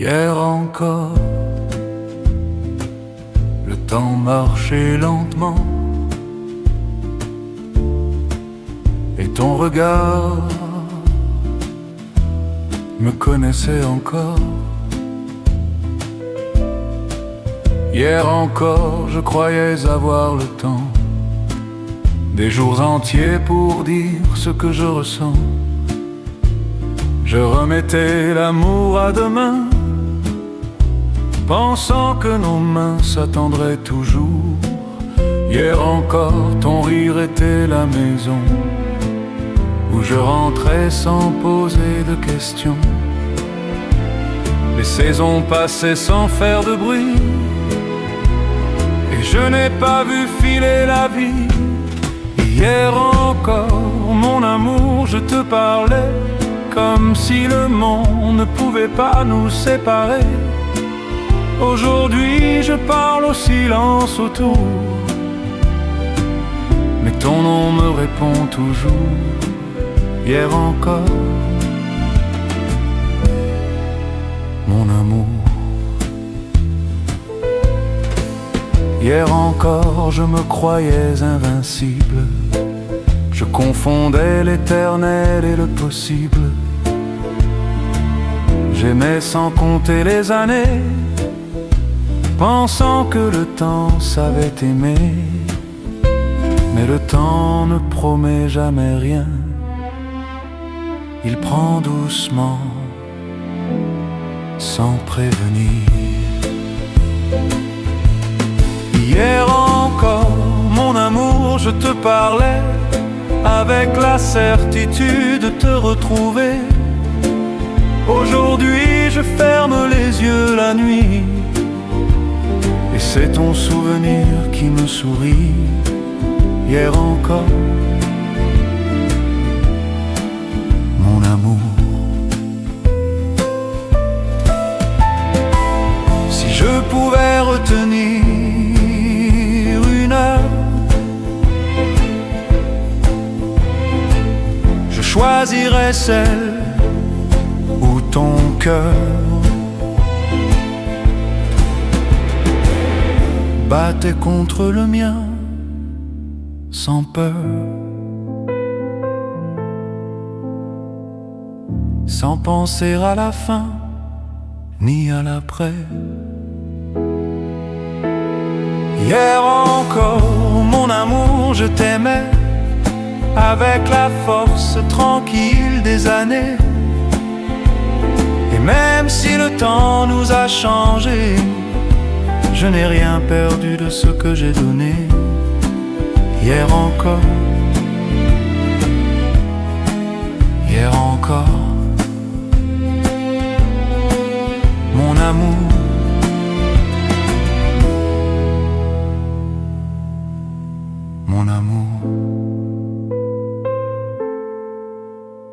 Hier encore, le temps marchait lentement et ton regard me connaissait encore. Hier encore, je croyais avoir le temps, des jours entiers pour dire ce que je ressens. Je remettais l'amour à demain, pensant que nos mains s'attendraient toujours. Hier encore, ton rire était la maison où je rentrais sans poser de questions. Les saisons passaient sans faire de bruit, et je n'ai pas vu filer la vie. Hier encore, mon amour, je te parlais comme si le monde ne pouvait pas nous séparer. Aujourd'hui, je parle au silence autour, mais ton nom me répond toujours. Hier encore, mon amour. Hier encore, je me croyais invincible. Je confondais l'éternel et le possible. J'aimais sans compter les années, pensant que le temps savait aimer. Mais le temps ne promet jamais rien, il prend doucement, sans prévenir. Hier encore, mon amour, je te parlais avec la certitude de te retrouver. Aujourd'hui, je ferme les yeux la nuit, et c'est ton souvenir qui me sourit. Hier encore, mon amour. Si je pouvais retenir une heure, je choisirais celle où ton cœur battait contre le mien sans peur, sans penser à la fin ni à l'après. Hier encore, mon amour, je t'aimais avec la force tranquille des années. Et même si le temps nous a changés, je n'ai rien perdu de ce que j'ai donné. Hier encore, hier encore, mon amour. Mon amour.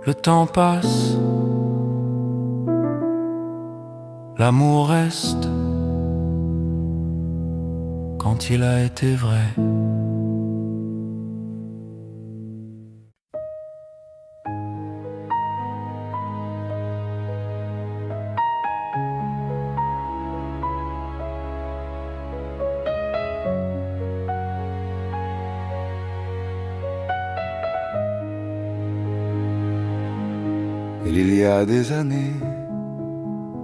Le temps passe, l'amour reste quand il a été vrai. Il y a des années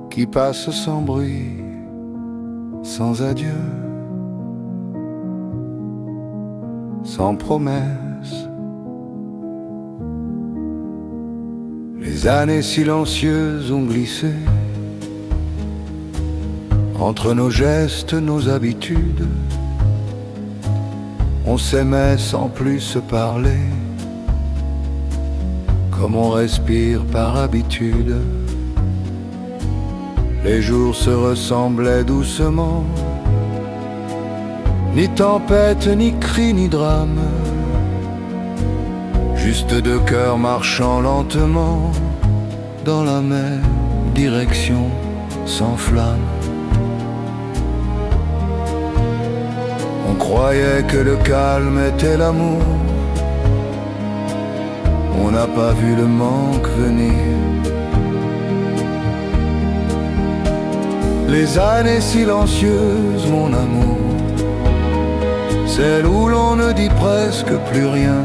qui passent sans bruit, sans adieu, sans promesse. Les années silencieuses ont glissé entre nos gestes, nos habitudes. On s'aimait sans plus se parler, comme on respire par habitude. Les jours se ressemblaient doucement, ni tempête, ni cri, ni drame, juste deux cœurs marchant lentement dans la même direction, sans flamme. On croyait que le calme était l'amour, on n'a pas vu le manque venir. Les années silencieuses, mon amour, celles où l'on ne dit presque plus rien,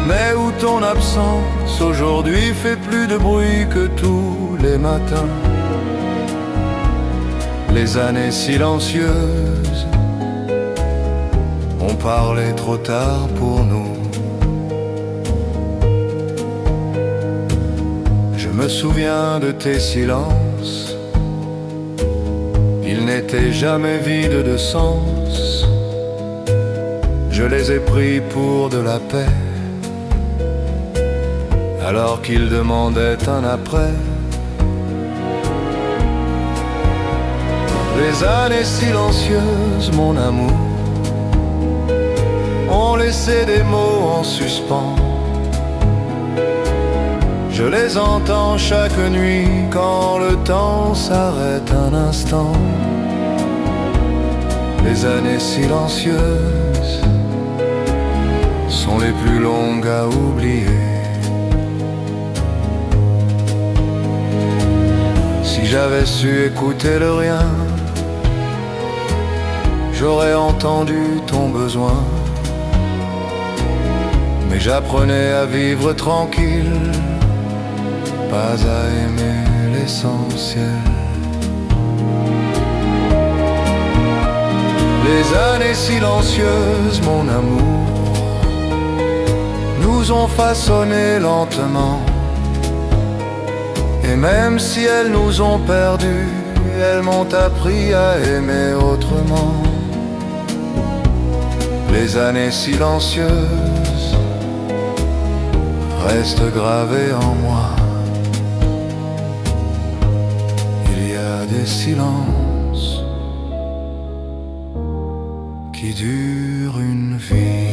mais où ton absence aujourd'hui fait plus de bruit que tous les matins. Les années silencieuses ont parlé trop tard pour nous. Je me souviens de tes silences, ils n'étaient jamais vides de sens. Je les ai pris pour de la paix, alors qu'ils demandaient un après. Les années silencieuses, mon amour, ont laissé des mots en suspens. Je les entends chaque nuit quand le temps s'arrête un instant. Les années silencieuses sont les plus longues à oublier. Si j'avais su écouter le rien, j'aurais entendu ton besoin. Mais j'apprenais à vivre tranquille, pas à aimer l'essentiel. Les années silencieuses, mon amour, nous ont façonné lentement. Et même si elles nous ont perdus, elles m'ont appris à aimer autrement. Les années silencieuses restent gravées en moi. Il y a des silences qui durent une vie.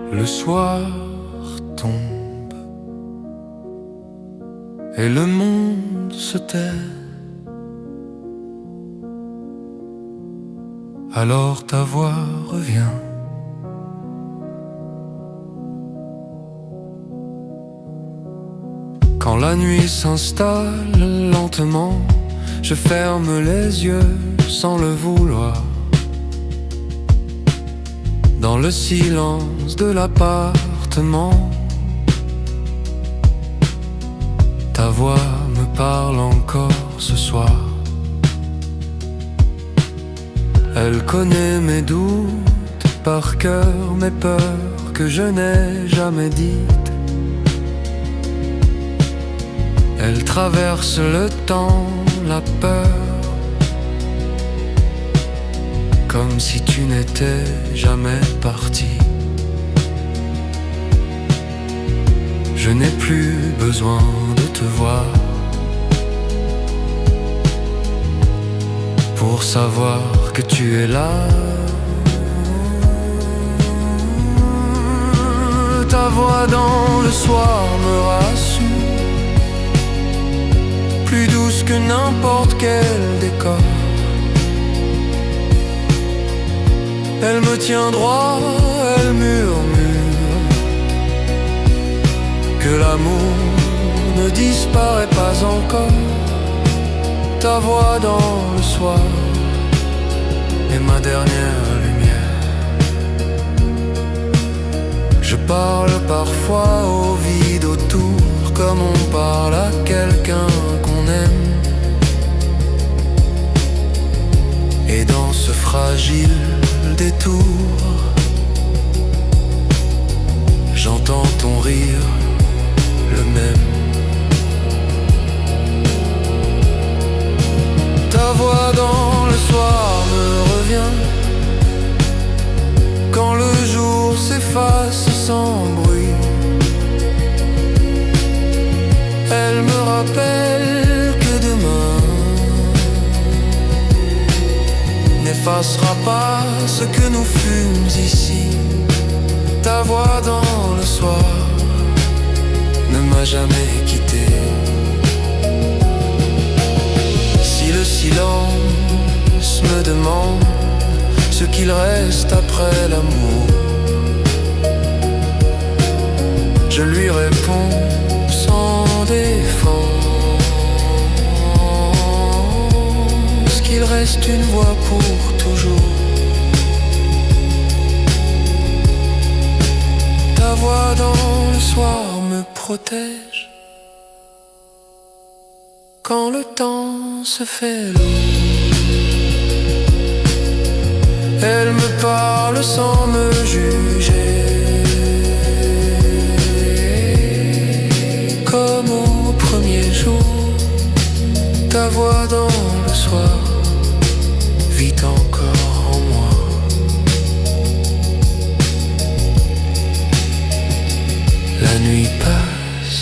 Le soir tombe et le monde se tait. Alors ta voix revient. Quand la nuit s'installe lentement, je ferme les yeux sans le vouloir. Dans le silence de l'appartement, ta voix me parle encore ce soir. Elle connaît mes doutes par cœur, mes peurs que je n'ai jamais dites. Elle traverse le temps, la peur, comme si tu n'étais jamais parti. Je n'ai plus besoin de te voir pour savoir que tu es là. Ta voix dans le soir me rassure, plus douce que n'importe quel décor. Elle me tient droit, elle murmure que l'amour ne disparaît pas encore. Ta voix dans le soir est ma dernière lumière. Je parle parfois au vide autour, comme on parle à quelqu'un qu'on aime. Et dans ce fragile détour, j'entends ton rire, le même. Ta voix dans le soir me revient, quand le jour s'efface sans bruit. Elle me rappelle que demain n'effacera pas ce que nous fûmes ici. Ta voix dans le soir ne m'a jamais quitté. Si le silence me demande ce qu'il reste après l'amour, je lui réponds sans défense qu'il reste une voix pour toujours. Ta voix dans le soir me protège quand le temps se fait lourd. Elle me parle sans me juger, comme au premier jour. Ta voix dans le soir vit encore en moi. La nuit passe,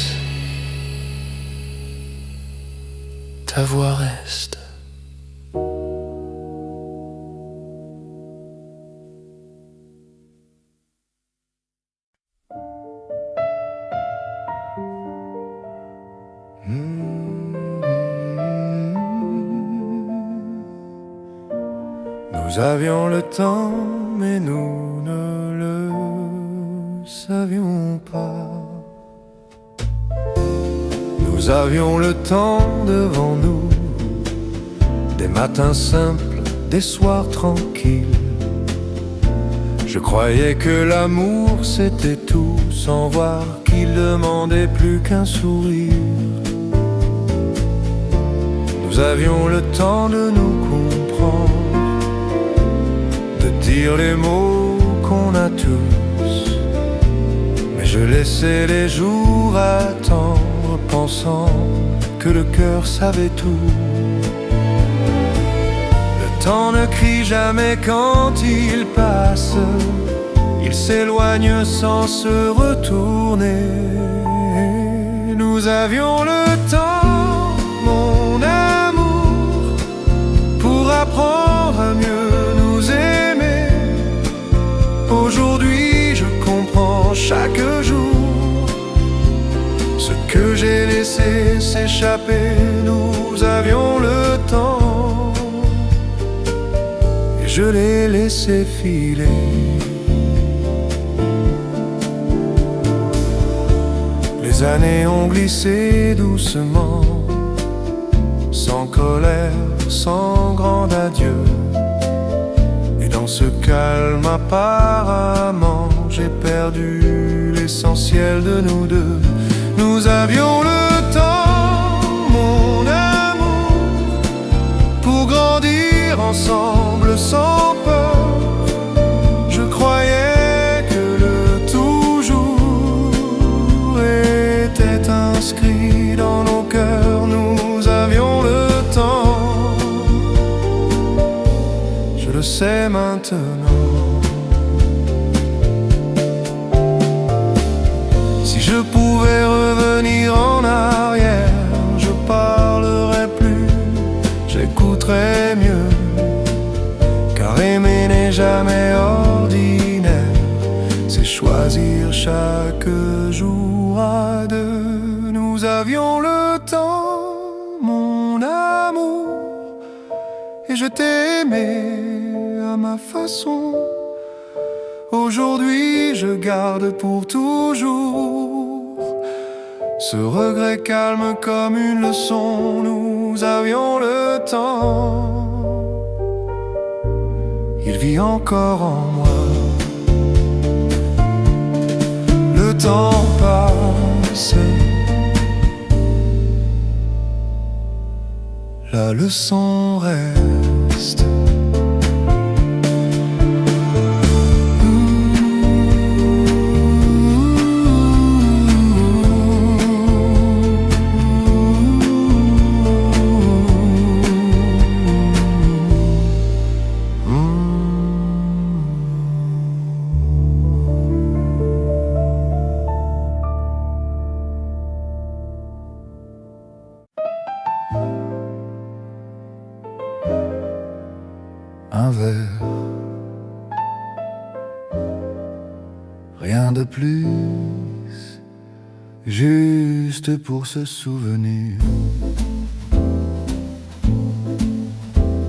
ta voix reste. Nous avions le temps, mais nous ne le savions pas. Nous avions le temps devant nous, des matins simples, des soirs tranquilles. Je croyais que l'amour c'était tout, sans voir qu'il demandait plus qu'un sourire. Nous avions le temps de nous comprendre, de dire les mots qu'on a tous. Mais je laissais les jours attendre, pensant que le cœur savait tout. Le temps ne crie jamais quand il passe, il s'éloigne sans se retourner. Nous avions le temps, mon amour, pour apprendre à mieux nous aimer. Aujourd'hui je comprends chaque jour ce que j'ai laissé s'échapper. Nous avions le temps et je l'ai laissé filer. Les années ont glissé doucement, sans colère, sans grand adieu. Et dans ce calme apparemment, j'ai perdu l'essentiel de nous deux. Nous avions le temps, mon amour, pour grandir ensemble sans peur. Je croyais que le toujours était inscrit dans nos cœurs. Nous avions le temps, je le sais maintenant. Si je pouvais revenir en arrière, je parlerais plus, j'écouterais mieux. Car aimer n'est jamais ordinaire, c'est choisir chaque jour à deux. Nous avions le temps, mon amour, et je t'ai aimé à ma façon. Aujourd'hui je garde pour toujours ce regret calme comme une leçon. Nous avions le temps, il vit encore en moi. Le temps passe, la leçon reste. plus, juste pour se souvenir.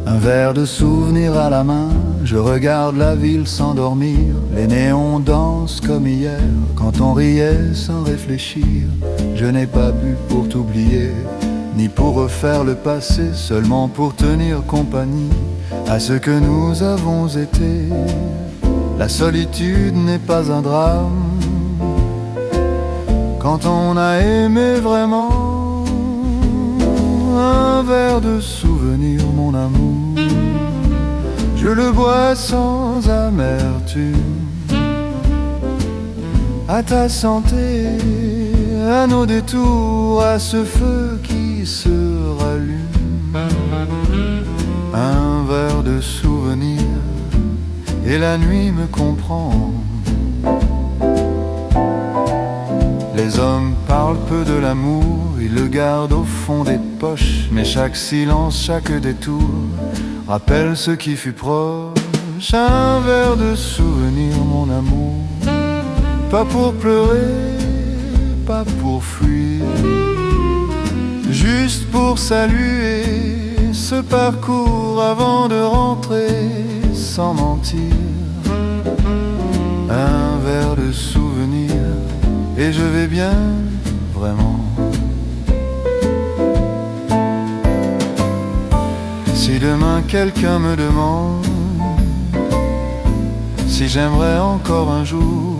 Un verre de souvenir à la main, je regarde la ville s'endormir. Les néons dansent comme hier, quand on riait sans réfléchir. Je n'ai pas bu pour t'oublier, ni pour refaire le passé, seulement pour tenir compagnie à ce que nous avons été. La solitude n'est pas un drame quand on a aimé vraiment. Un verre de souvenir, mon amour, je le bois sans amertume. À ta santé, à nos détours, à ce feu qui se rallume. Un verre de souvenir, et la nuit me comprend. Les hommes parlent peu de l'amour, ils le gardent au fond des poches. Mais chaque silence, chaque détour rappelle ce qui fut proche. Un verre de souvenir, mon amour, pas pour pleurer, pas pour fuir, juste pour saluer ce parcours avant de rentrer sans mentir. Un verre de souvenir, et je vais bien, vraiment. Si demain quelqu'un me demande si j'aimerais encore un jour,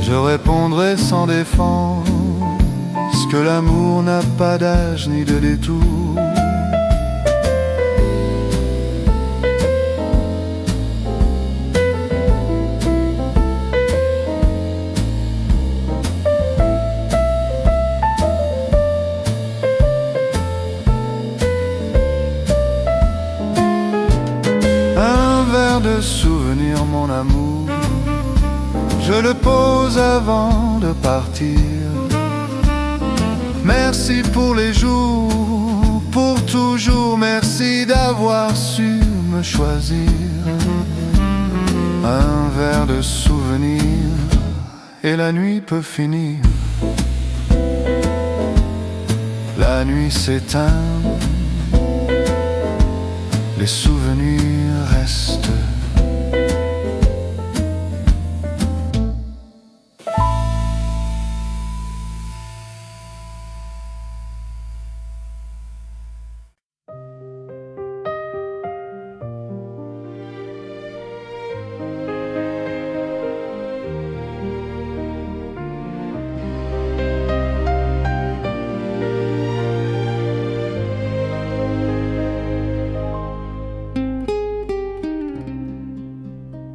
je répondrai sans défense que l'amour n'a pas d'âge ni de détour. De souvenirs, mon amour, je le pose avant de partir. Merci pour les jours, pour toujours, merci d'avoir su me choisir. Un verre de souvenir, et la nuit peut finir. La nuit s'éteint, les souvenirs restent.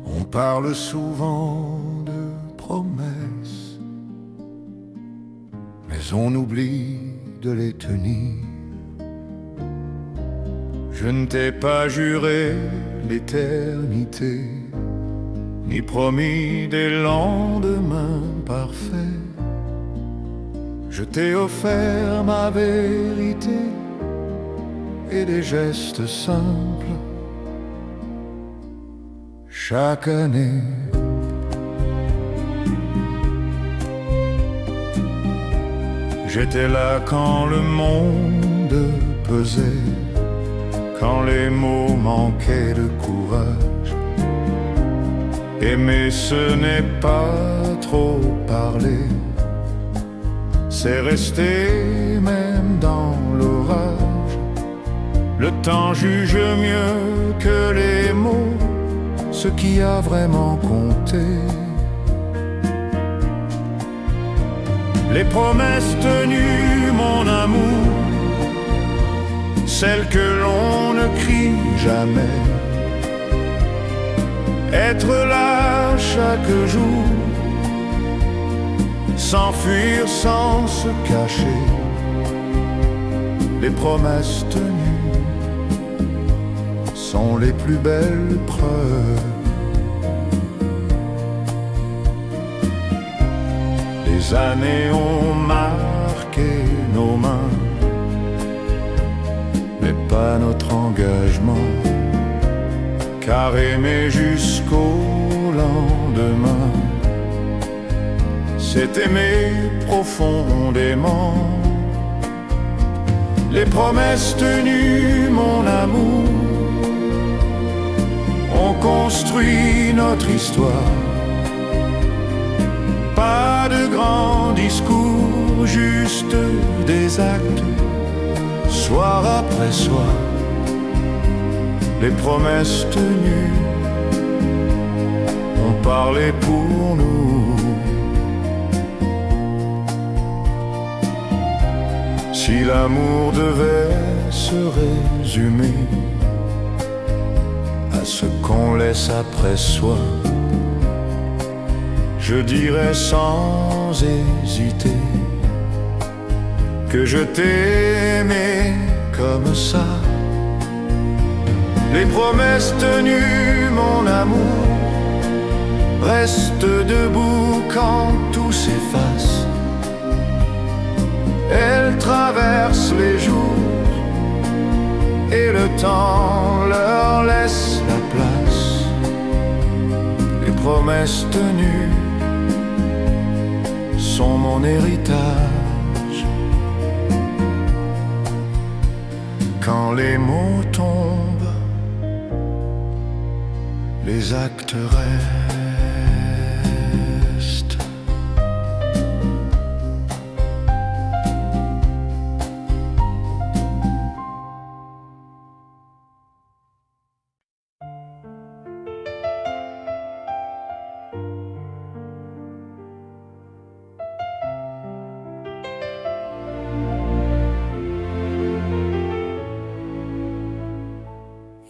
On parle souvent de promesses, mais on oublie de les tenir. Je ne t'ai pas juré l'éternité, ni promis des lendemains parfaits. Je t'ai offert ma vérité et des gestes simples. Chaque année, j'étais là quand le monde pesait, quand les mots manquaient de courage. Aimer, ce n'est pas trop parler, c'est rester même dans l'orage. Le temps juge mieux que les mots ce qui a vraiment compté. Les promesses tenues, mon amour, celles que l'on ne crie jamais. Être là chaque jour, s'enfuir sans se cacher. Les promesses tenues sont les plus belles preuves. Les années ont marqué nos mains, mais pas notre engagement. Car aimer jusqu'au lendemain lendemain, c'est aimer profondément. Les promesses tenues, mon amour, on construit notre histoire. Pas de grands discours, juste des actes, soir après soir. Les promesses tenues ont parlé pour nous. Si l'amour devait se résumer à ce qu'on laisse après soi, je dirais sans hésiter que je t'aimais comme ça. Les promesses tenues, mon amour, restent debout quand tout s'efface. Elles traversent les jours et le temps leur laisse la place. Les promesses tenues sont mon héritage. Quand les mots tombent, les actes restent.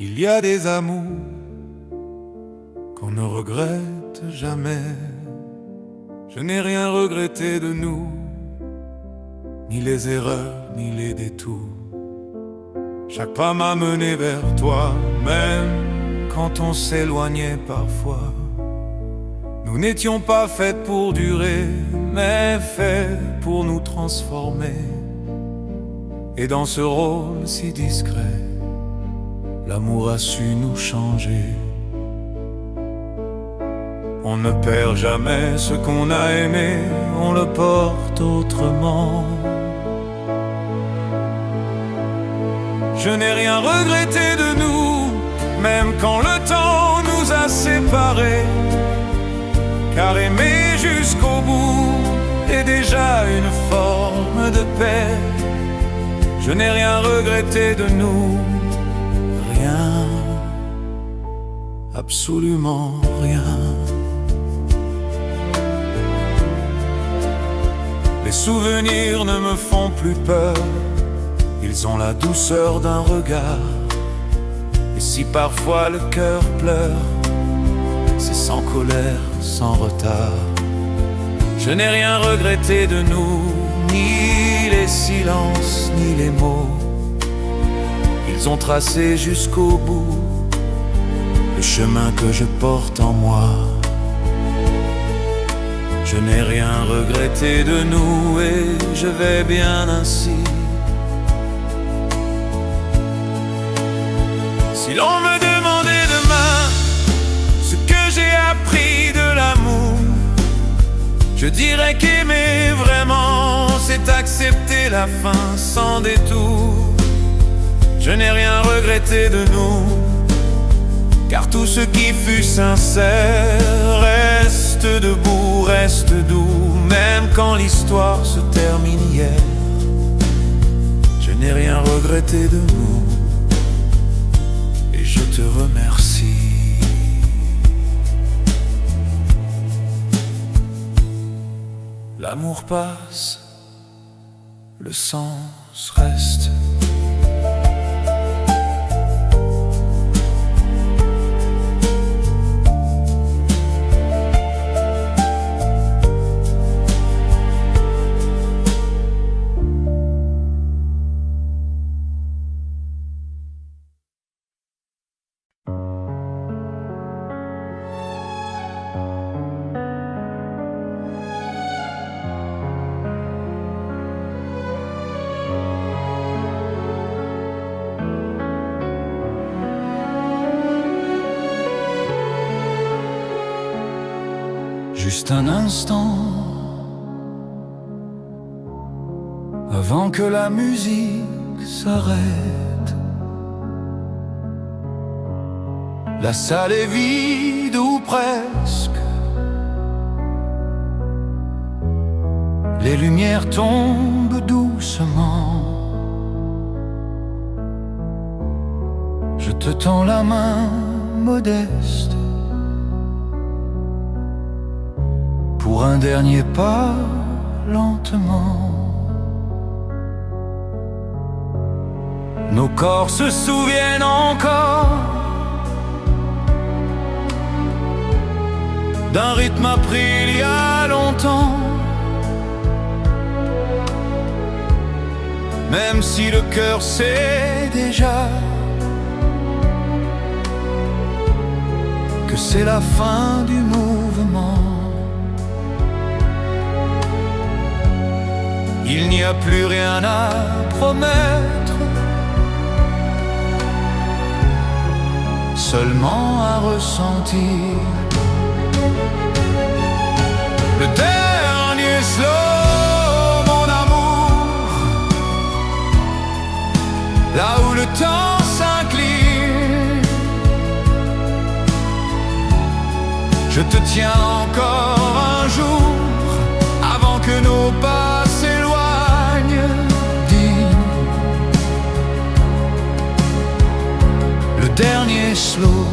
Il y a des amours qu'on ne regrette jamais. Je n'ai rien regretté de nous, ni les erreurs, ni les détours. Chaque pas m'a mené vers toi, même quand on s'éloignait parfois. Nous n'étions pas faits pour durer, mais faits pour nous transformer. Et dans ce rôle si discret, l'amour a su nous changer. On ne perd jamais ce qu'on a aimé, on le porte autrement. Je n'ai rien regretté de nous, même quand le temps nous a séparés. Car aimer jusqu'au bout est déjà une forme de paix. Je n'ai rien regretté de nous, rien, absolument rien. Les souvenirs ne me font plus peur, ils ont la douceur d'un regard. Et si parfois le cœur pleure, c'est sans colère, sans retard. Je n'ai rien regretté de nous, ni les silences, ni les mots. Ils ont tracé jusqu'au bout le chemin que je porte en moi. Je n'ai rien regretté de nous et je vais bien ainsi. Si l'on me demandait demain ce que j'ai appris de l'amour, je dirais qu'aimer vraiment, c'est accepter la fin sans détour. Je n'ai rien regretté de nous, car tout ce qui fut sincère reste debout, reste doux, même quand l'histoire se termine hier. Je n'ai rien regretté de nous, et je te remercie. L'amour passe, le sens reste. juste un instant, avant que la musique s'arrête. La salle est vide ou presque. Les lumières tombent doucement. Je te tends la main modeste pour un dernier pas lentement. Nos corps se souviennent encore d'un rythme appris il y a longtemps. Même si le cœur sait déjà que c'est la fin du mouvement. Il n'y a plus rien à promettre, seulement à ressentir. Le dernier slow, mon amour, là où le temps s'incline. Je te tiens encore un jour avant que nos pas s'éloignent. Dis, le dernier slow,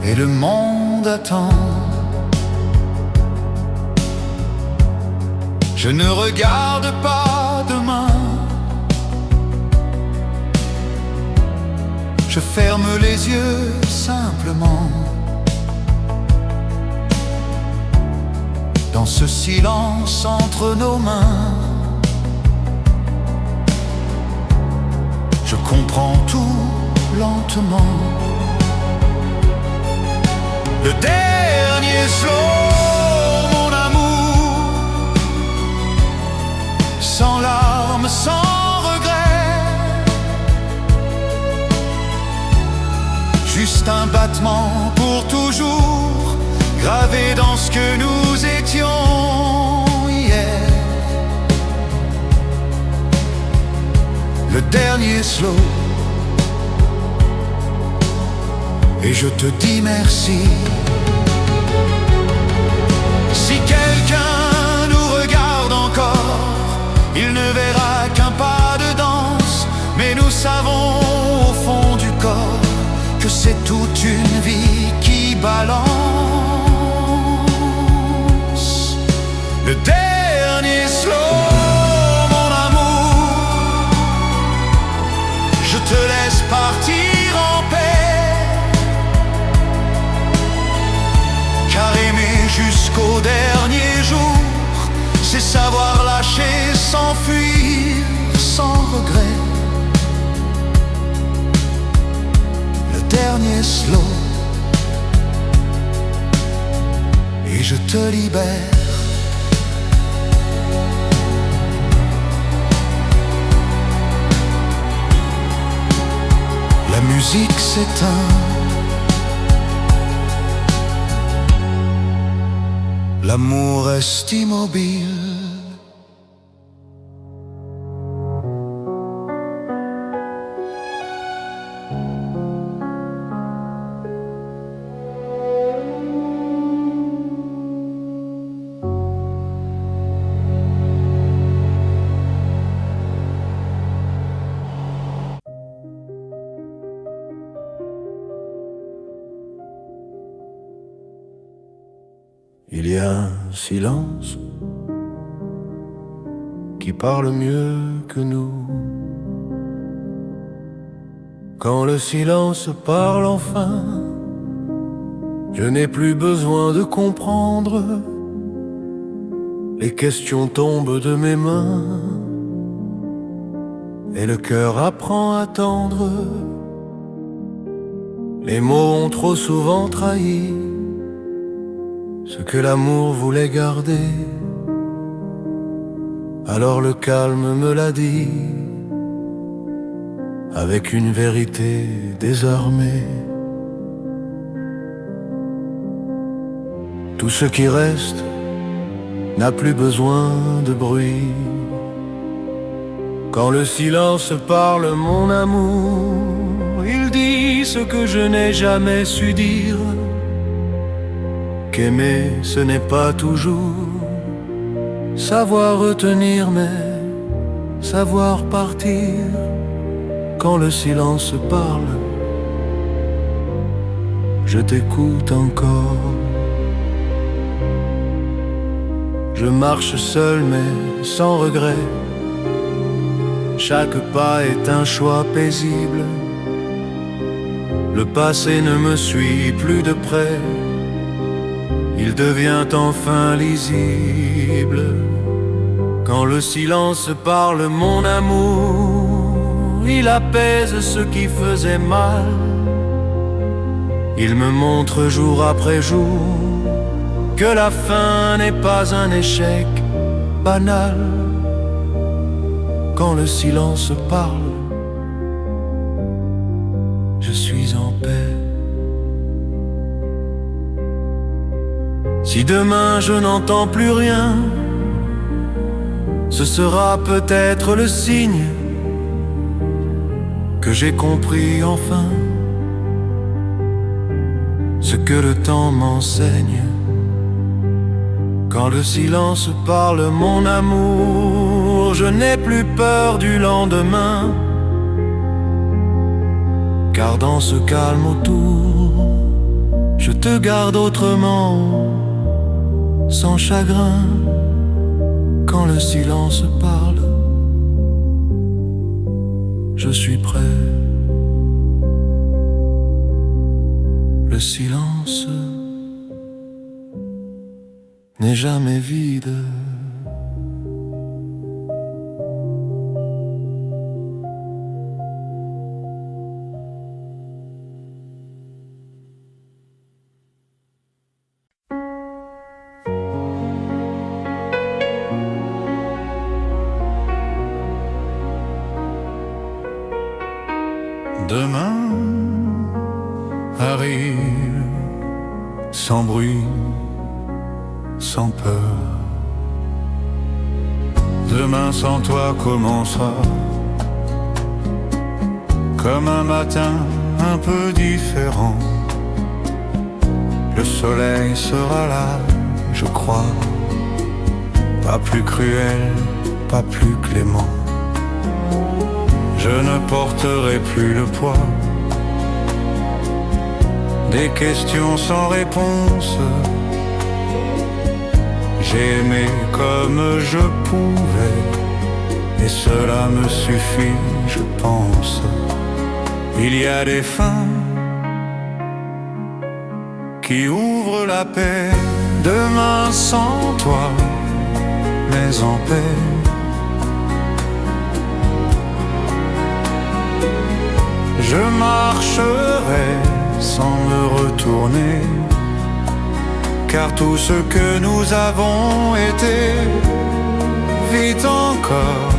et le monde attend. Je ne regarde pas demain, je ferme les yeux simplement. Dans ce silence entre nos mains, je comprends tout lentement. Le dernier slow, mon amour, sans larmes, sans regret, juste un battement pour toujours, gravé dans ce que nous étions hier. Le dernier slow, et je te dis merci. Si quelqu'un nous regarde encore, il ne verra qu'un pas de danse, mais nous savons au fond du corps que c'est toute une vie qui balance. Le dernier slow, mon amour, je te laisse partir en paix, car aimer jusqu'au dernier jour, c'est savoir lâcher, s'enfuir sans regret. Le dernier slow, et je te libère. La musique s'éteint, l'amour reste immobile. Il y a un silence qui parle mieux que nous. Quand le silence parle enfin, je n'ai plus besoin de comprendre. Les questions tombent de mes mains et le cœur apprend à tendre. Les mots ont trop souvent trahi ce que l'amour voulait garder. Alors le calme me l'a dit, avec une vérité désarmée. Tout ce qui reste n'a plus besoin de bruit. Quand le silence parle, mon amour, il dit ce que je n'ai jamais su dire, qu'aimer ce n'est pas toujours savoir retenir, mais savoir partir. Quand le silence parle, je t'écoute encore. Je marche seul mais sans regret. Chaque pas est un choix paisible. Le passé ne me suit plus de près. Il devient enfin lisible. Quand le silence parle, mon amour, il apaise ce qui faisait mal. Il me montre jour après jour que la fin n'est pas un échec banal. Quand le silence parle, je suis en paix. Si demain je n'entends plus rien, ce sera peut-être le signe que j'ai compris enfin ce que le temps m'enseigne. Quand le silence parle, mon amour, je n'ai plus peur du lendemain, car dans ce calme autour, je te garde autrement, sans chagrin. Quand le silence parle, je suis prêt. Le silence n'est jamais vide. Demain arrive sans bruit, sans peur. Demain sans toi commencera comme un matin un peu différent. Le soleil sera là, je crois, pas plus cruel, pas plus clément. Je ne porterai plus le poids des questions sans réponse. J'ai aimé comme je pouvais, et cela me suffit, je pense. Il y a des fins qui ouvrent la paix. Demain sans toi, mais en paix. Je marcherai sans me retourner, car tout ce que nous avons été vit encore,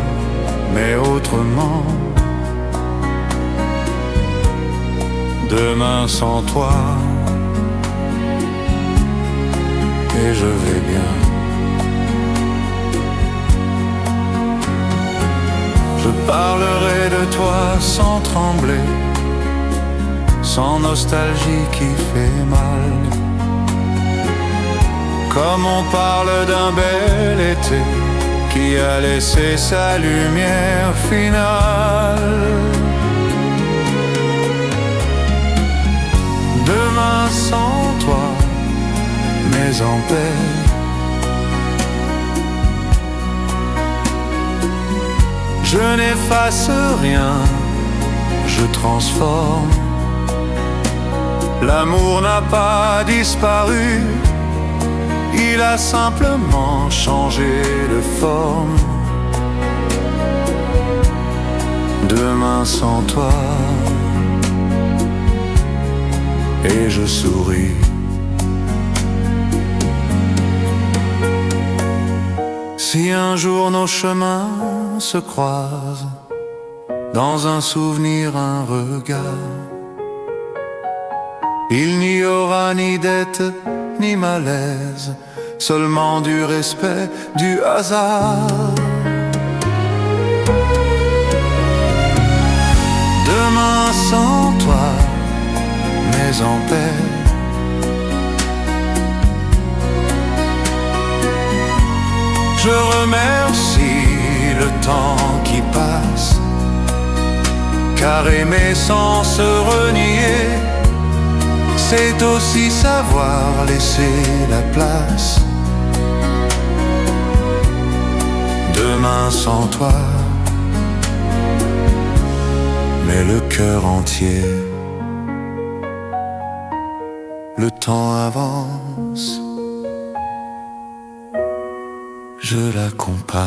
mais autrement. Demain sans toi, et je vais bien. Je parlerai de toi sans trembler, sans nostalgie qui fait mal, comme on parle d'un bel été qui a laissé sa lumière finale. Demain sans toi, mais en paix. Je n'efface rien, je transforme. L'amour n'a pas disparu, il a simplement changé de forme. Demain sans toi, et je souris. Si un jour nos chemins se croisent, dans un souvenir, un regard, il n'y aura ni dette, ni malaise, seulement du respect, du hasard. Demain sans toi, mais en paix. Je remercie le temps qui passe, car aimer sans se renier, c'est aussi savoir laisser la place. Demain sans toi, mais le cœur entier. Le temps avance, je l'accompagne.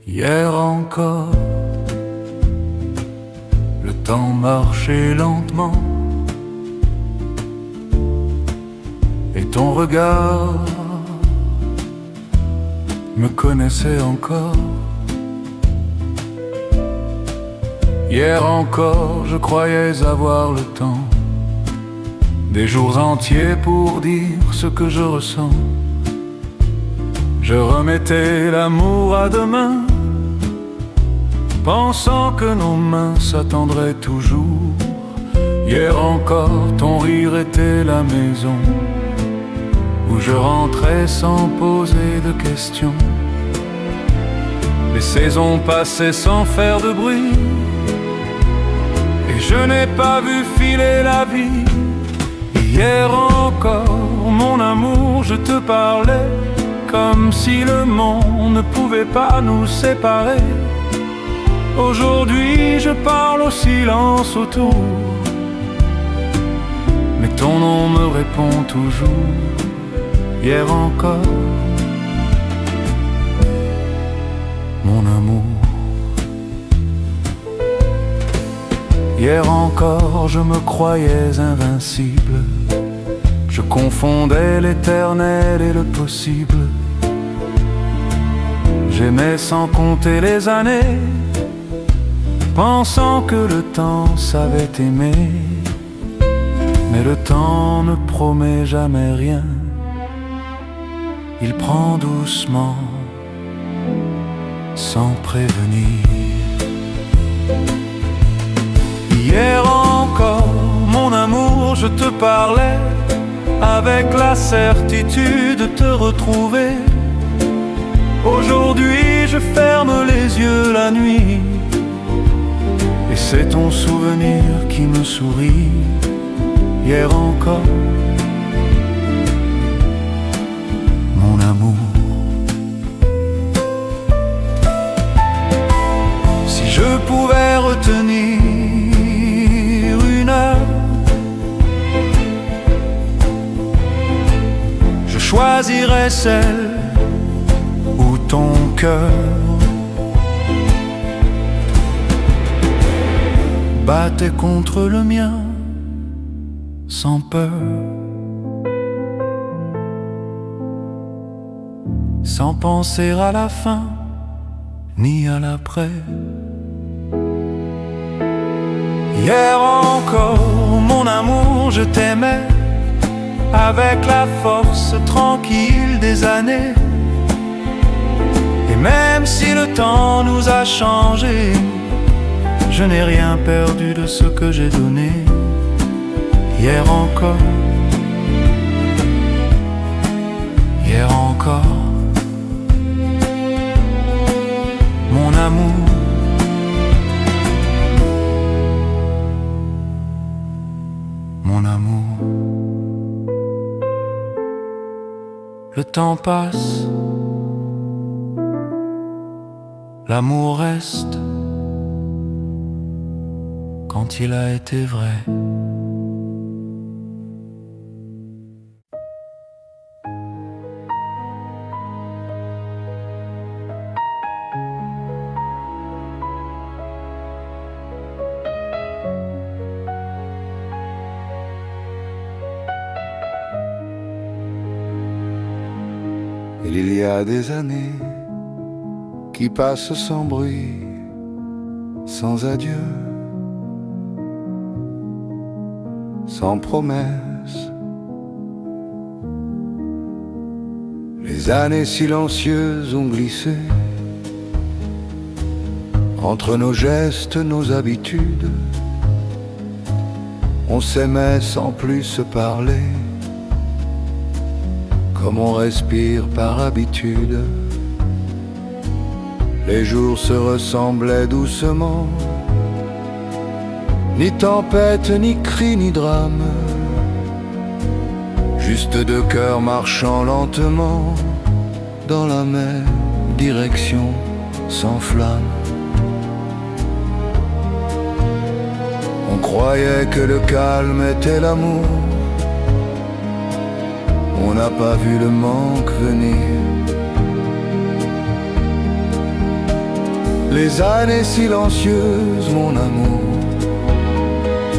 Hier encore, le temps marchait lentement, et ton regard me connaissait encore. Hier encore, je croyais avoir le temps, des jours entiers pour dire ce que je ressens. Je remettais l'amour à demain, pensant que nos mains s'attendraient toujours. Hier encore, ton rire était la maison où je rentrais sans poser de questions. Les saisons passaient sans faire de bruit, et je n'ai pas vu filer la vie. Hier encore, mon amour, je te parlais comme si le monde ne pouvait pas nous séparer. Aujourd'hui je parle au silence autour, mais ton nom me répond toujours. Hier encore, mon amour. Hier encore, je me croyais invincible, je confondais l'éternel et le possible. J'aimais sans compter les années, pensant que le temps savait aimer. Mais le temps ne promet jamais rien, il prend doucement, sans prévenir. Hier encore, mon amour, je te parlais avec la certitude de te retrouver. Aujourd'hui je ferme les yeux la nuit, et c'est ton souvenir qui me sourit. Hier encore, mon amour. Si je pouvais retenir une heure, je choisirais celle où ton cœur battait contre le mien sans peur, sans penser à la fin ni à l'après. Hier encore, mon amour, je t'aimais avec la force tranquille des années. Et même si le temps nous a changés, je n'ai rien perdu de ce que j'ai donné. Hier encore, hier encore, mon amour. Mon amour. Le temps passe, l'amour reste quand il a été vrai. Il y a des années qui passent sans bruit, sans adieu, sans promesse. Les années silencieuses ont glissé entre nos gestes, nos habitudes. On s'aimait sans plus se parler, comme on respire par habitude. Les jours se ressemblaient doucement, ni tempête, ni cri, ni drame, juste deux cœurs marchant lentement dans la même direction, sans flamme. On croyait que le calme était l'amour, on n'a pas vu le manque venir. Les années silencieuses, mon amour,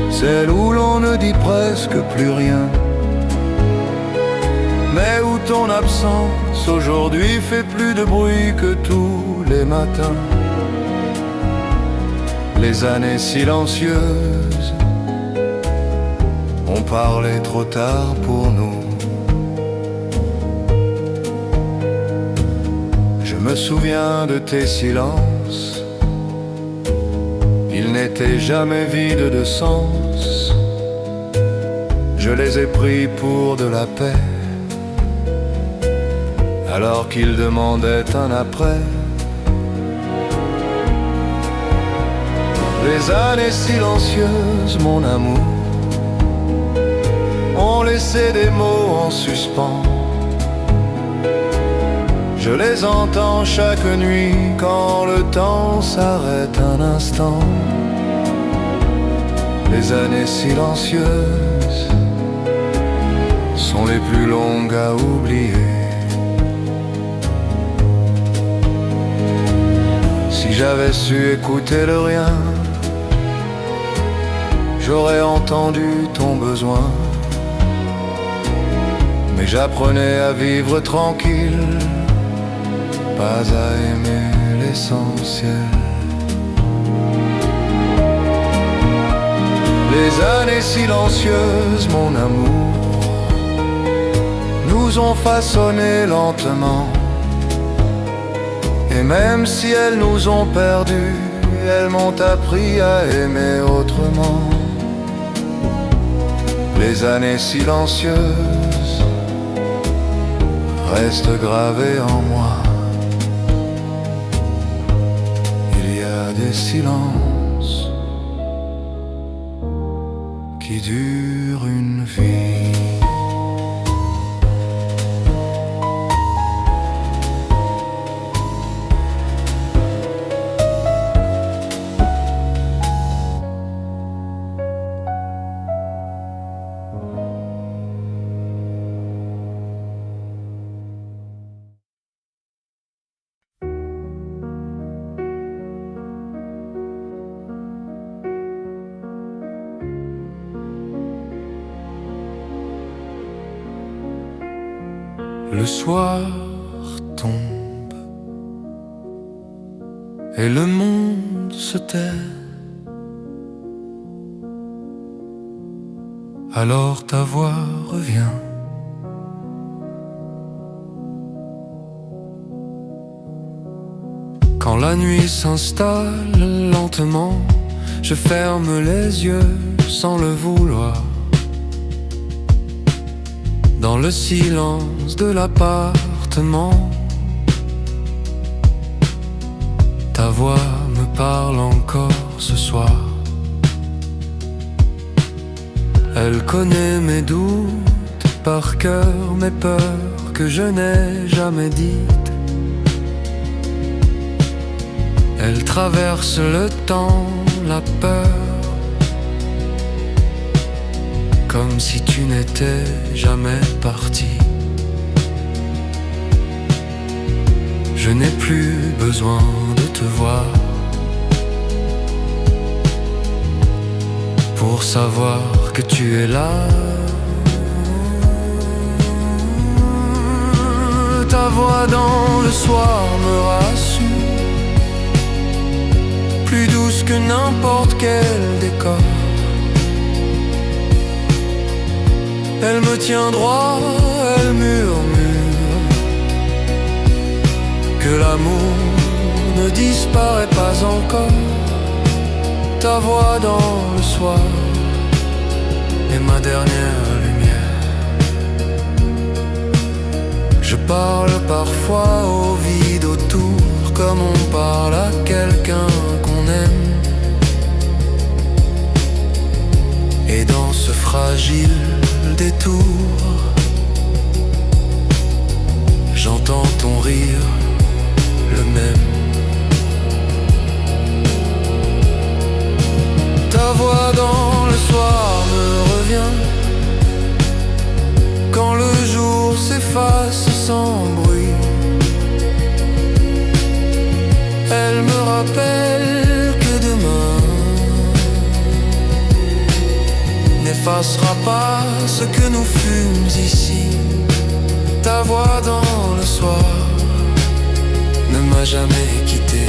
celles où l'on ne dit presque plus rien, mais où ton absence aujourd'hui fait plus de bruit que tous les matins. Les années silencieuses ont parlé trop tard pour nous. Je me souviens de tes silences, ils n'étaient jamais vides de sens. Je les ai pris pour de la paix, alors qu'ils demandaient un après. Les années silencieuses, mon amour, ont laissé des mots en suspens. Je les entends chaque nuit quand le temps s'arrête un instant. Les années silencieuses sont les plus longues à oublier. Si j'avais su écouter le rien, j'aurais entendu ton besoin. Mais j'apprenais à vivre tranquille, pas à aimer l'essentiel. Les années silencieuses, mon amour, nous ont façonné lentement. Et même si elles nous ont perdus, elles m'ont appris à aimer autrement. Les années silencieuses restent gravées en moi. Il y a des silences qui durent une vie. Le soir tombe et le monde se tait. Alors ta voix revient. Quand la nuit s'installe lentement, je ferme les yeux sans le vouloir. Dans le silence de l'appartement, ta voix me parle encore ce soir. Elle connaît mes doutes par cœur, mes peurs que je n'ai jamais dites. Elle traverse le temps, la peur, comme si tu n'étais jamais parti. Je n'ai plus besoin de te voir pour savoir que tu es là. Ta Ta voix dans le soir me rassure, plus douce que n'importe quel décor. Elle me tient droit, elle murmure que l'amour ne disparaît pas encore. Ta voix dans le soir est ma dernière lumière. Je parle parfois au vide autour, comme on parle à quelqu'un qu'on aime. Et dans ce fragile détour, j'entends ton rire, le même. Ta voix dans le soir me revient quand le jour s'efface sans bruit. Elle me rappelle que demain n'effacera pas ce que nous fûmes ici. Ta voix dans le soir ne m'a jamais quitté.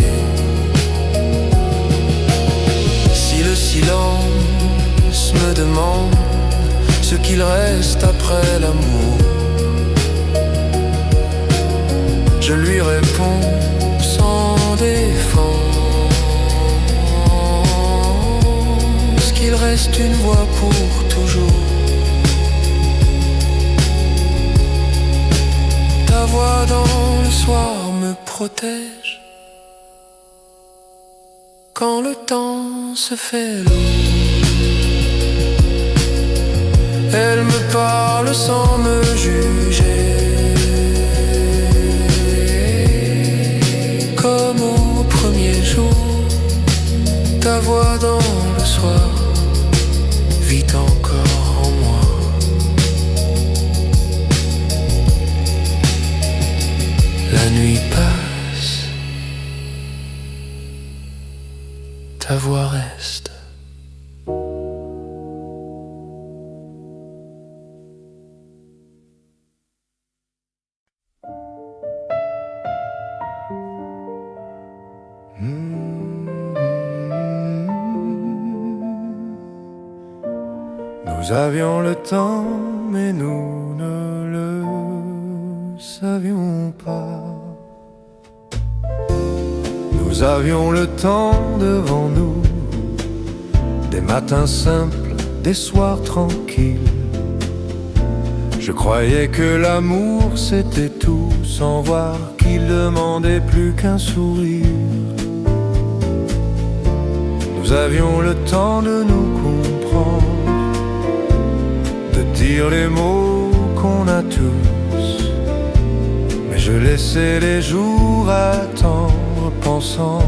Si le silence me demande ce qu'il reste après l'amour, je lui réponds sans défense qu'il reste une voix pour toujours. Ta voix dans le soir me protège quand le temps se fait lourd. Elle me parle sans me juger, comme au premier jour. Ta voix dans le soir vit encore en moi. La nuit passe, ta voix reste. Nous avions le temps, mais nous ne le savions pas. Nous avions le temps devant nous, des matins simples, des soirs tranquilles. Je croyais que l'amour c'était tout, sans voir qu'il demandait plus qu'un sourire. Nous avions le temps de nous comprendre, de dire les mots qu'on a tous. Mais je laissais les jours attendre, pensant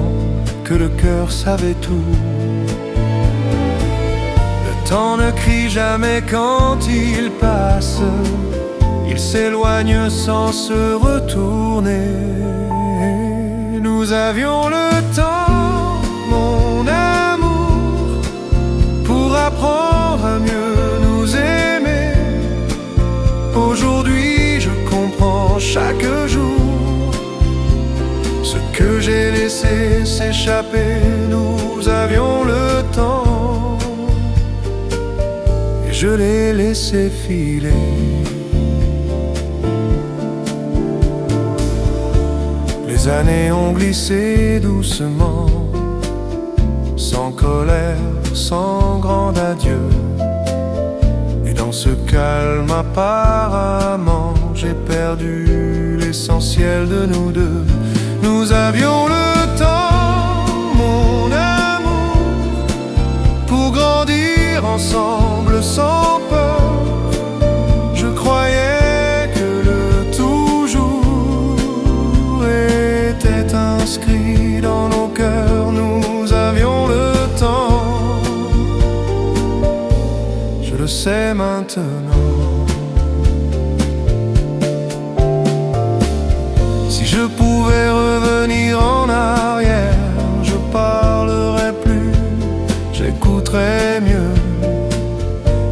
que le cœur savait tout. Le temps ne crie jamais quand il passe, il s'éloigne sans se retourner. Nous avions le temps, mon amour, pour apprendre à mieux nous aimer. Aujourd'hui je comprends chaque jour ce que j'ai laissé s'échapper. Nous avions le temps et je l'ai laissé filer. Les années ont glissé doucement, sans colère, sans grand adieu. Et dans ce calme apparemment, j'ai perdu l'essentiel de nous deux. Nous avions le temps, mon amour, pour grandir ensemble sans peur. Je croyais que le toujours était inscrit dans nos cœurs. Nous avions le temps, je le sais maintenant. Si je pouvais revenir en arrière, je parlerais plus, j'écouterais mieux.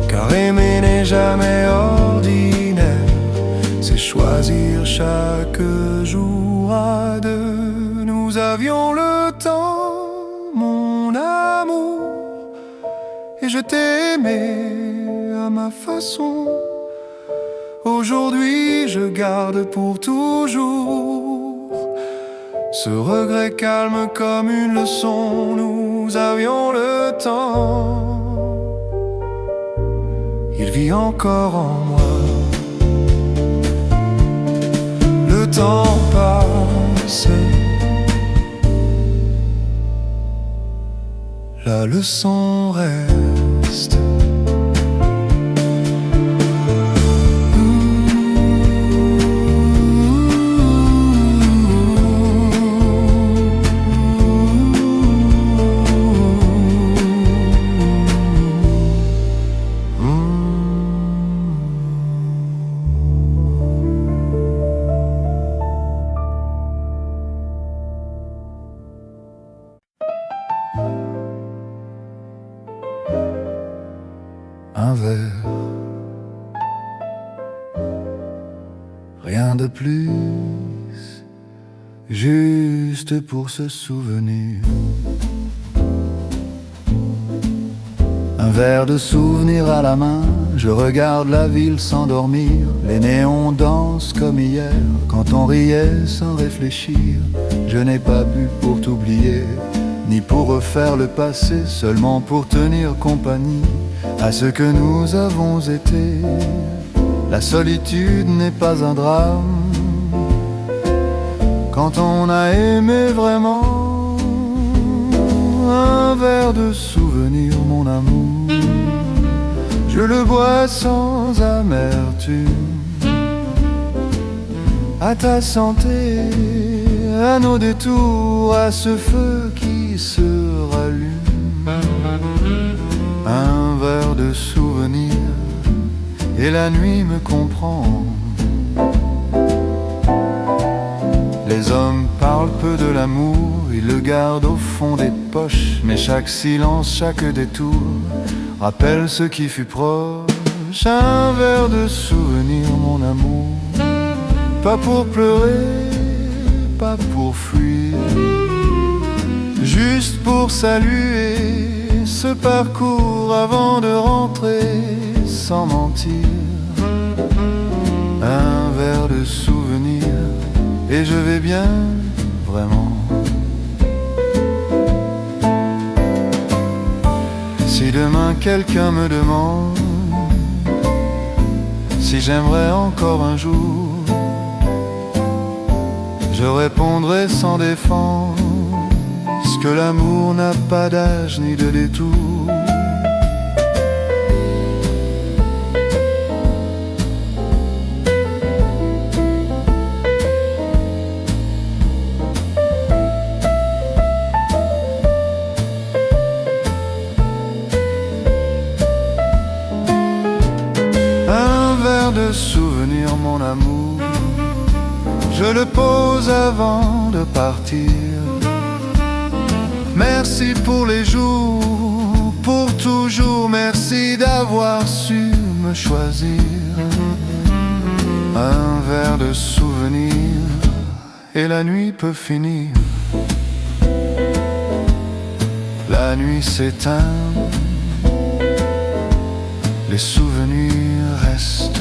Car aimer n'est jamais ordinaire, c'est choisir chaque chaque jour à deux. Nous avions le temps, mon amour, et je t'ai aimé à ma façon. Aujourd'hui je garde pour toujours ce regret calme comme une leçon. Nous avions le temps, il vit encore en moi. Le temps passe, la leçon reste. Un verre, rien de plus, juste pour se souvenir. Un verre de souvenir à la main, je regarde la ville s'endormir. Les néons dansent comme hier, quand on riait sans réfléchir. Je n'ai pas bu pour t'oublier, ni pour refaire le passé, seulement pour tenir compagnie à ce que nous avons été. La solitude n'est pas un drame quand on a aimé vraiment. Un verre de souvenir, mon amour, je le bois sans amertume. À ta santé, à nos détours, à ce feu qui se rallume. Un verre de souvenir, et la nuit me comprend. Les hommes parlent peu de l'amour, ils le gardent au fond des poches. Mais chaque silence, chaque détour rappelle ce qui fut proche. Un verre de souvenir, mon amour, pas pour pleurer, pas pour fuir, juste pour saluer ce parcours avant de rentrer sans mentir. Un verre de souvenir, et je vais bien, vraiment. Si demain quelqu'un me demande si j'aimerais encore un jour, je répondrai sans défense que l'amour n'a pas d'âge ni de détour. Un verre de souvenir, mon amour, je le pose avant de partir. Merci pour les jours, pour toujours, merci d'avoir su me choisir. Un verre de souvenir, et la nuit peut finir. La nuit s'éteint, les souvenirs restent.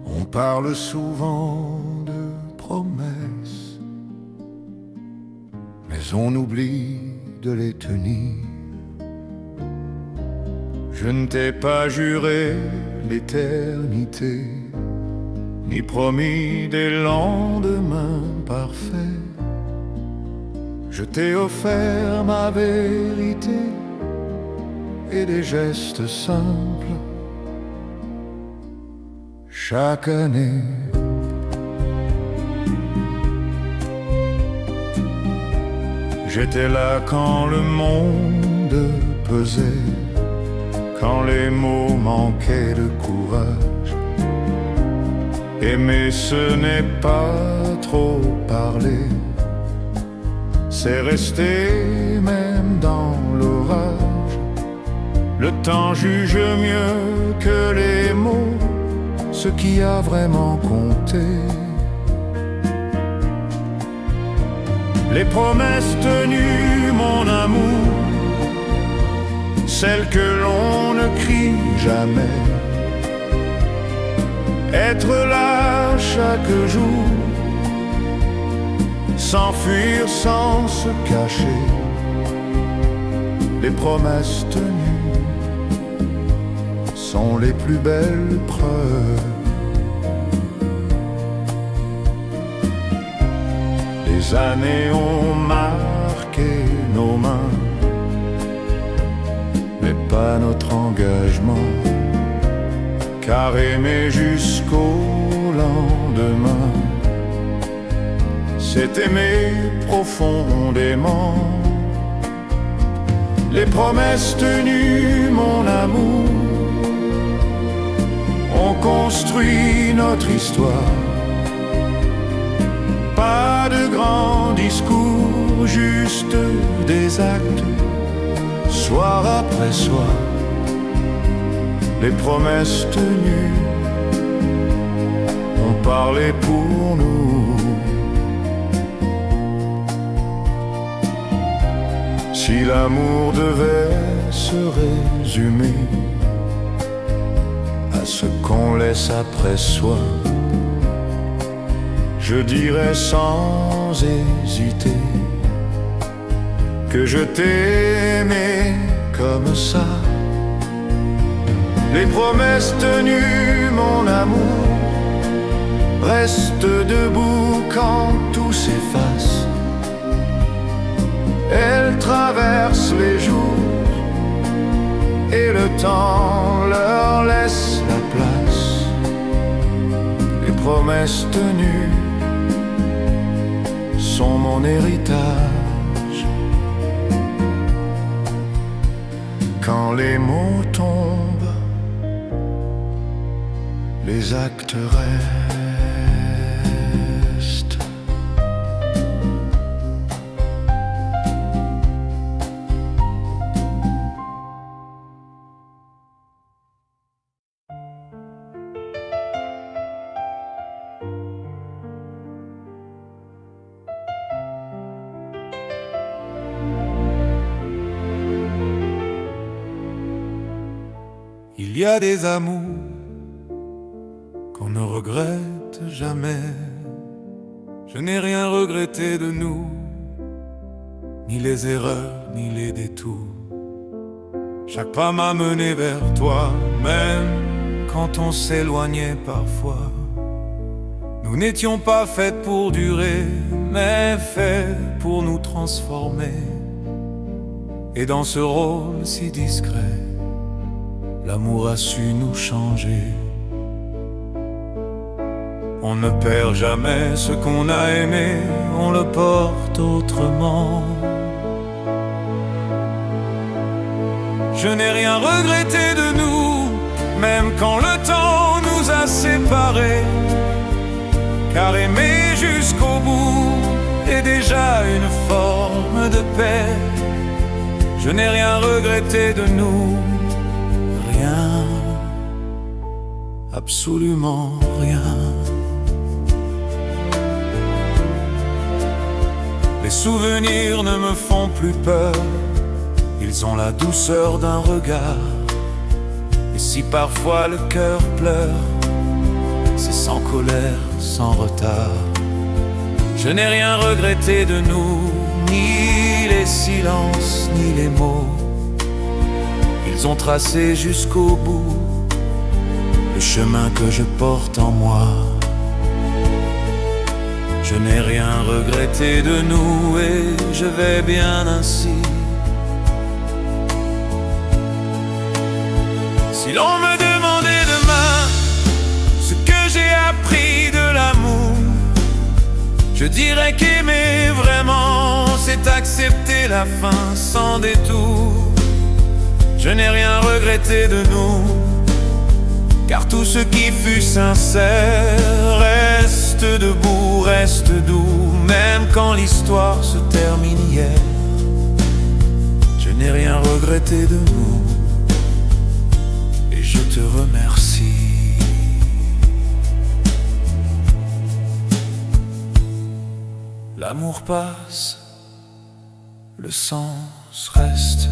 On parle souvent de promesses, mais on oublie de les tenir. Je ne t'ai pas juré l'éternité, ni promis des lendemains parfaits. Je t'ai offert ma vérité et des gestes simples. Chaque année, J'étais là quand le monde pesait, quand les mots manquaient de courage. Aimer, ce n'est pas trop parler, c'est rester même dans l'orage. Le temps juge mieux que les mots ce qui a vraiment compté. Les promesses tenues, mon amour, celles que l'on ne crie jamais. Être là chaque jour, s'enfuir sans se cacher. Les promesses tenues sont les plus belles preuves. Les années ont marqué nos mains, mais pas notre engagement. Car aimer jusqu'au lendemain, c'est aimer profondément. Les promesses tenues, mon amour, ont construit notre histoire. Pas de grands discours, juste des actes, soir après soir. Les promesses tenues ont parlé pour nous. Si l'amour devait se résumer à ce qu'on laisse après soi, je dirais sans hésiter que je t'ai aimé comme ça. Les promesses tenues, mon amour, restent debout quand tout s'efface. Elles traversent les jours et le temps leur laisse la place. Les promesses tenues sont mon héritage. Quand les mots tombent, les actes restent. Il y a des amours qu'on ne regrette jamais. Je n'ai rien regretté de nous, ni les erreurs, ni les détours. Chaque pas m'a mené vers toi, même quand on s'éloignait parfois. Nous n'étions pas faits pour durer, mais faits pour nous transformer. Et dans ce rôle si discret, l'amour a su nous changer. On ne perd jamais ce qu'on a aimé, on le porte autrement. Je n'ai rien regretté de nous, même quand le temps nous a séparés. Car aimer jusqu'au bout est déjà une forme de paix. Je n'ai rien regretté de nous, rien, absolument rien. Les souvenirs ne me font plus peur, ils ont la douceur d'un regard. Et si parfois le cœur pleure, c'est sans colère, sans retard. Je n'ai rien regretté de nous, ni les silences, ni les mots. Ils ont tracé jusqu'au bout le chemin que je porte en moi. Je n'ai rien regretté de nous et je vais bien ainsi. Si l'on me demandait demain ce que j'ai appris de l'amour, je dirais qu'aimer vraiment, c'est accepter la fin sans détour. Je n'ai rien regretté de nous, car tout ce qui fut sincère reste debout, reste doux. Même quand l'histoire se termine hier, je n'ai rien regretté de nous, et je te remercie. L'amour passe, le sens reste.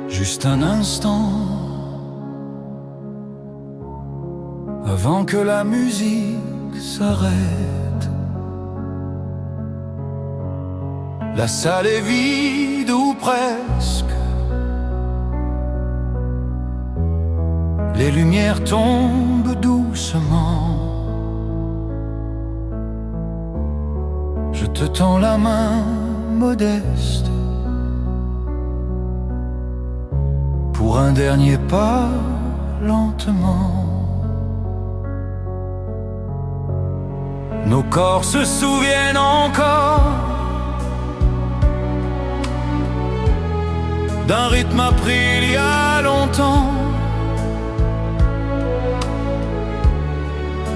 Juste un instant, avant que la musique s'arrête. La salle est vide ou presque. Les lumières tombent doucement. Je te tends la main modeste pour un dernier pas lentement. Nos corps se souviennent encore d'un rythme appris il y a longtemps.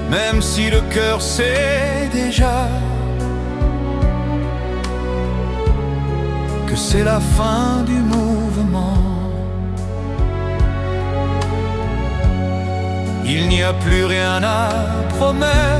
Même si le cœur sait déjà que c'est la fin du mouvement. Il n'y a plus rien à promettre.